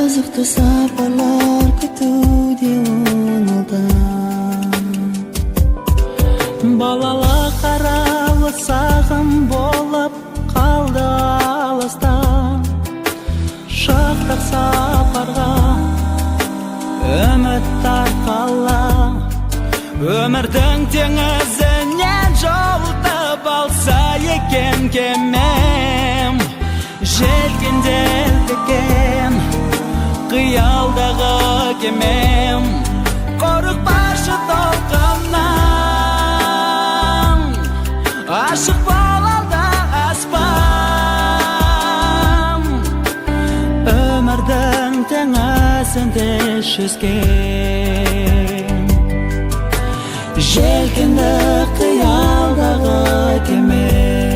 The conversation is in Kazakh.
Қызықты сапарлар күтуде оңалдан. Балалық аралы сағым болып қалды алыста. Шықтық сапарға үміт арқала. Өмірдің теңізінен жолтып алса екен кемем. Желкенделдіген қиялдағы кемем. Қорықпашы толқыннан, ашық болалда аспан. Өмірдің теңізінде жүзген желкенді қиялдағы кемем.